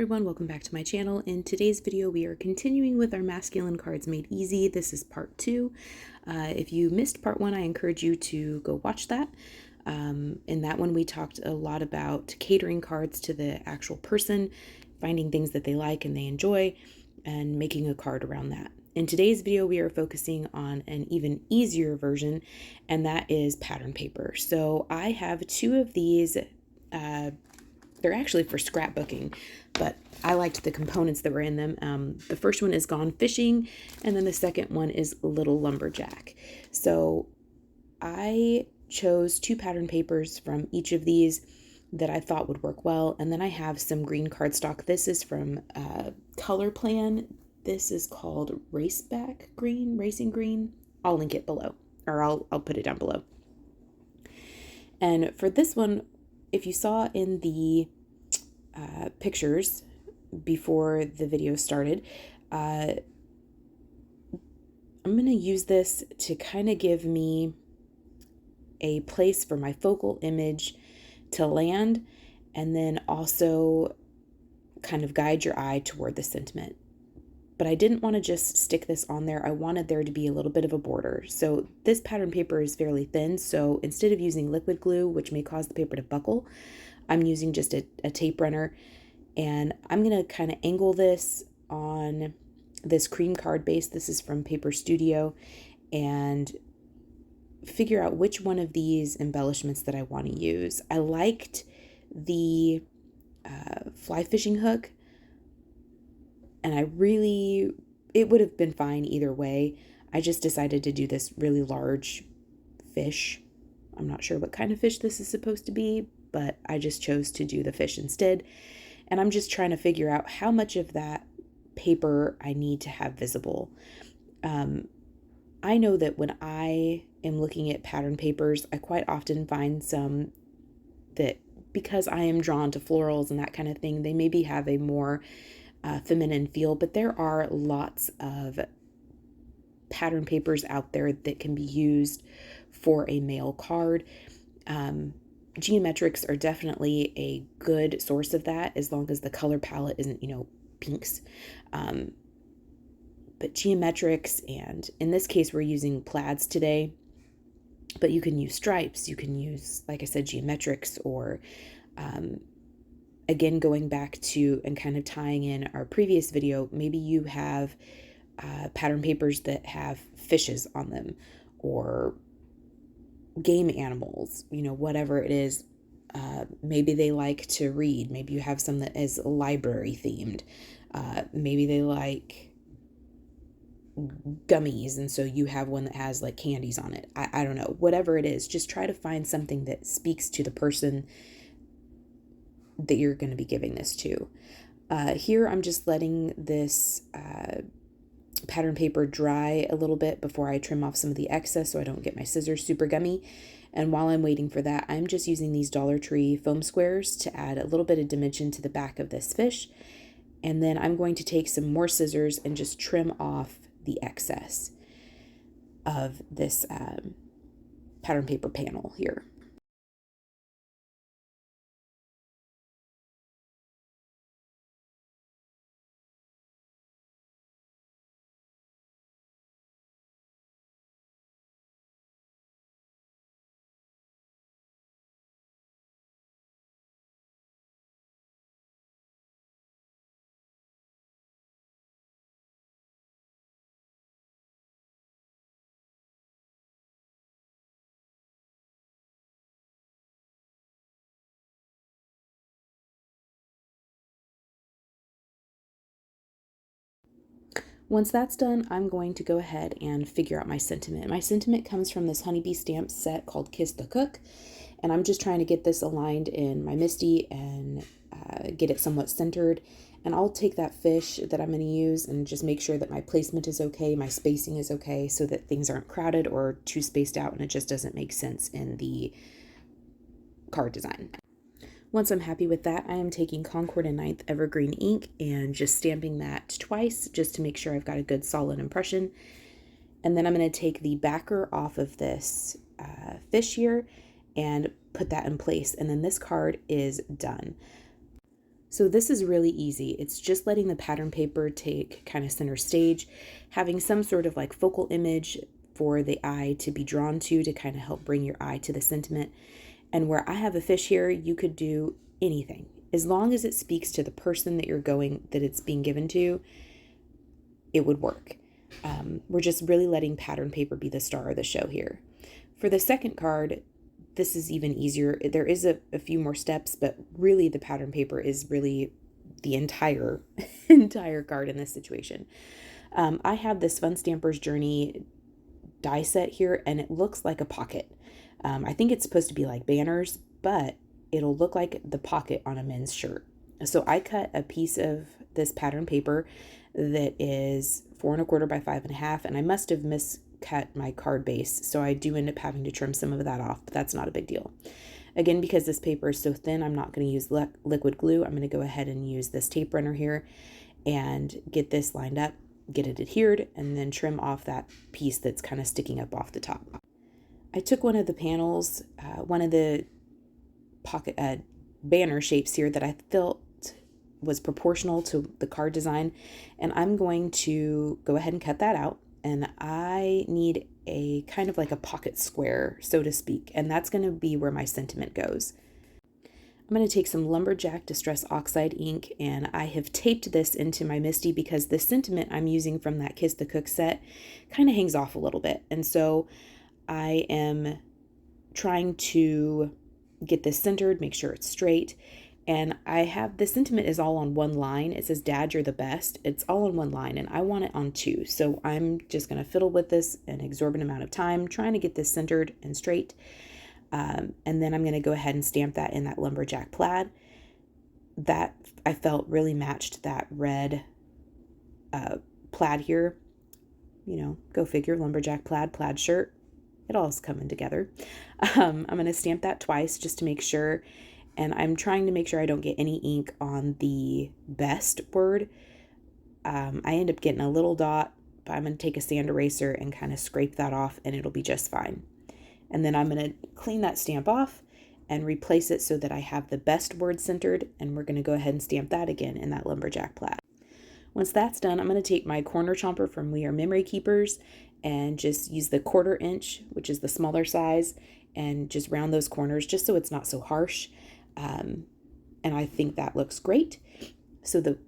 everyone, welcome back to my channel. In today's video we are continuing with our masculine cards made easy. This is part 2. If you missed part 1, I encourage you to go watch that. In that one we talked a lot about catering cards to the actual person, finding things that they like and they enjoy, and making a card around that. In today's video we are focusing on an even easier version, and that is pattern paper. So I have 2 of these. They're actually for scrapbooking, but I liked the components that were in them. The first one is Gone Fishing, and then the second one is Little Lumberjack. So I chose 2 pattern papers from each of these that I thought would work well, and then I have some green cardstock. This is from Colorplan. This is called Racing Green. I'll link it below, or I'll put it down below. And for this one, if you saw in the pictures before the video started, I'm going to use this to kind of give me a place for my focal image to land, and then also kind of guide your eye toward the sentiment. But I didn't want to just stick this on there. I wanted there to be a little bit of a border. So this pattern paper is fairly thin, so instead of using liquid glue, which may cause the paper to buckle, I'm using just a tape runner, and I'm going to kind of angle this on this cream card base. This is from Paper Studio, and figure out which one of these embellishments that I want to use. I liked the fly fishing hook, and it would have been fine either way. I just decided to do this really large fish. I'm not sure what kind of fish this is supposed to be, but I just chose to do the fish instead. And I'm just trying to figure out how much of that paper I need to have visible. I know that when I am looking at pattern papers, I quite often find some that, because I am drawn to florals and that kind of thing, they maybe have a more feminine feel, but there are lots of pattern papers out there that can be used for a male card. Geometrics are definitely a good source of that, as long as the color palette isn't, pinks. But geometrics, and in this case we're using plaids today, but you can use stripes, you can use, like I said, geometrics, or again, going back to and kind of tying in our previous video, maybe you have pattern papers that have fishes on them, or game animals, whatever it is. Maybe they like to read. Maybe you have some that is library themed. Maybe they like gummies, and so you have one that has like candies on it. I don't know. Whatever it is, just try to find something that speaks to the person that you're going to be giving this to. Here I'm just letting this pattern paper dry a little bit before I trim off some of the excess so I don't get my scissors super gummy. And while I'm waiting for that, I'm just using these Dollar Tree foam squares to add a little bit of dimension to the back of this fish. And then I'm going to take some more scissors and just trim off the excess of this pattern paper panel here. Once that's done, I'm going to go ahead and figure out my sentiment. My sentiment comes from this honeybee stamp set called Kiss the Cook, and I'm just trying to get this aligned in my MISTI and get it somewhat centered. And I'll take that fish that I'm going to use and just make sure that my placement is okay, my spacing is okay, so that things aren't crowded or too spaced out and it just doesn't make sense in the card design. Once I'm happy with that, I am taking Concord and 9th Evergreen ink and just stamping that twice just to make sure I've got a good solid impression. And then I'm going to take the backer off of this fish here and put that in place. And then this card is done. So this is really easy. It's just letting the pattern paper take kind of center stage, having some sort of like focal image for the eye to be drawn to kind of help bring your eye to the sentiment. And where I have a fish here, you could do anything. As long as it speaks to the person that that it's being given to, it would work. We're just really letting pattern paper be the star of the show here. For the second card, this is even easier. There is a few more steps, but really the pattern paper is really the entire card in this situation. I have this Fun Stamper's Journey die set here, and it looks like a pocket. I think it's supposed to be like banners, but it'll look like the pocket on a men's shirt. So I cut a piece of this pattern paper that is 4 1/4 by 5 1/2, and I must have miscut my card base, so I do end up having to trim some of that off, but that's not a big deal. Again, because this paper is so thin, I'm not going to use liquid glue. I'm going to go ahead and use this tape runner here and get this lined up, get it adhered, and then trim off that piece that's kind of sticking up off the top. I took one of the panels, one of the pocket banner shapes here that I felt was proportional to the card design, and I'm going to go ahead and cut that out. And I need a kind of like a pocket square, so to speak, and that's going to be where my sentiment goes. I'm going to take some Lumberjack Distress Oxide ink, and I have taped this into my MISTI because the sentiment I'm using from that Kiss the Cook set kind of hangs off a little bit. And so I am trying to get this centered, make sure it's straight. And I have, the sentiment is all on one line. It says, "Dad, you're the best." It's all on one line, and I want it on two. So I'm just going to fiddle with this an exorbitant amount of time, trying to get this centered and straight. And then I'm going to go ahead and stamp that in that Lumberjack plaid. That I felt really matched that red plaid here. You know, go figure, Lumberjack plaid shirt. It all is coming together. I'm going to stamp that twice just to make sure. And I'm trying to make sure I don't get any ink on the best word. I end up getting a little dot, but I'm going to take a sand eraser and kind of scrape that off, and it'll be just fine. And then I'm going to clean that stamp off and replace it so that I have the best word centered, and we're going to go ahead and stamp that again in that Lumberjack plaid. Once that's done, I'm going to take my corner chomper from We Are Memory Keepers and just use the 1/4 inch, which is the smaller size, and just round those corners just so it's not so harsh. And I think that looks great. So the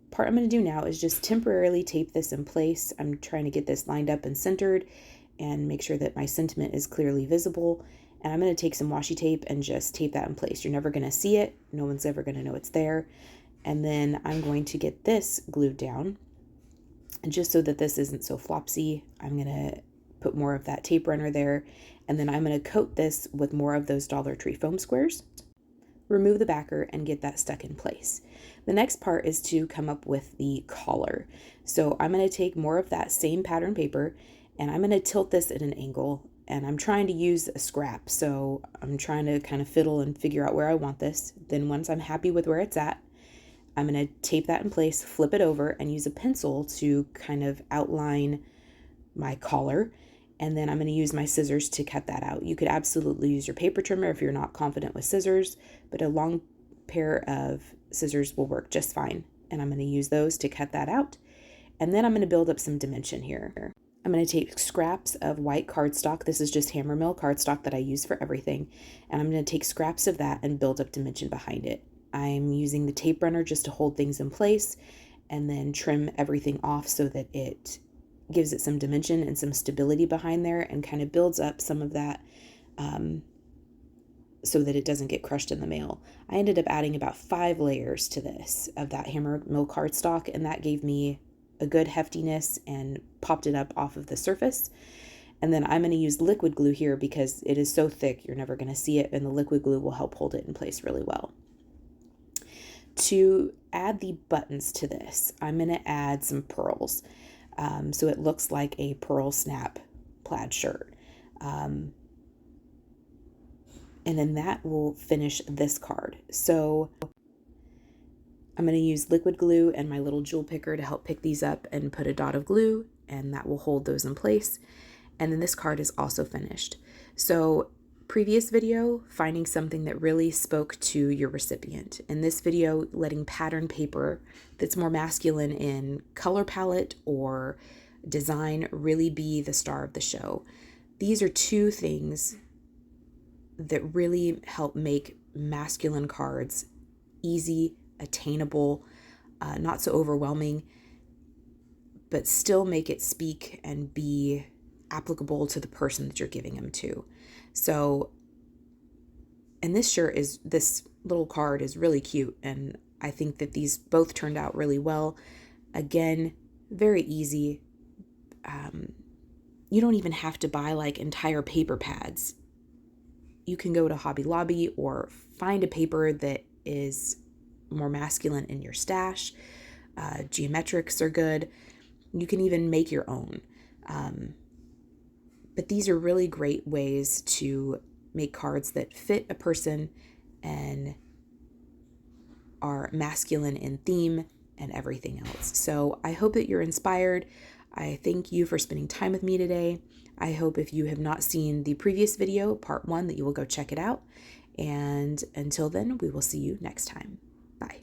part I'm going to do now is just temporarily tape this in place. I'm trying to get this lined up and centered and make sure that my sentiment is clearly visible. And I'm going to take some washi tape and just tape that in place. You're never going to see it. No one's ever going to know it's there. And then I'm going to get this glued down. And just so that this isn't so flopsy, I'm going to put more of that tape runner there. And then I'm going to coat this with more of those Dollar Tree foam squares. Remove the backer and get that stuck in place. The next part is to come up with the collar. So I'm going to take more of that same pattern paper and I'm going to tilt this at an angle, and I'm trying to use a scrap. So I'm trying to kind of fiddle and figure out where I want this. Then once I'm happy with where it's at, I'm going to tape that in place, flip it over, and use a pencil to kind of outline my collar. And then I'm going to use my scissors to cut that out. You could absolutely use your paper trimmer if you're not confident with scissors, but a long pair of scissors will work just fine. And I'm going to use those to cut that out. And then I'm going to build up some dimension here. I'm going to take scraps of white cardstock. This is just HAMMERMILL cardstock that I use for everything. And I'm going to take scraps of that and build up dimension behind it. I'm using the tape runner just to hold things in place and then trim everything off so that it gives it some dimension and some stability behind there and kind of builds up some of that so that it doesn't get crushed in the mail. I ended up adding about 5 layers to this of that HAMMERMILL cardstock, and that gave me a good heftiness and popped it up off of the surface. And then I'm going to use liquid glue here because it is so thick you're never going to see it, and the liquid glue will help hold it in place really well. To add the buttons to this, I'm going to add some pearls. So it looks like a pearl snap plaid shirt. And then that will finish this card. So I'm going to use liquid glue and my little jewel picker to help pick these up and put a dot of glue, and that will hold those in place. And then this card is also finished. So previous video, finding something that really spoke to your recipient. In this video, letting pattern paper that's more masculine in color palette or design really be the star of the show. These are two things that really help make masculine cards easy, attainable, not so overwhelming, but still make it speak and be applicable to the person that you're giving them to. So, and this little card is really cute, and I think that these both turned out really well. Again, very easy. You don't even have to buy like entire paper pads. You can go to Hobby Lobby or find a paper that is more masculine in your stash. Geometrics are good. You can even make your own. But these are really great ways to make cards that fit a person and are masculine in theme and everything else. So I hope that you're inspired. I thank you for spending time with me today. I hope if you have not seen the previous video, part 1, that you will go check it out. And until then, we will see you next time. Bye.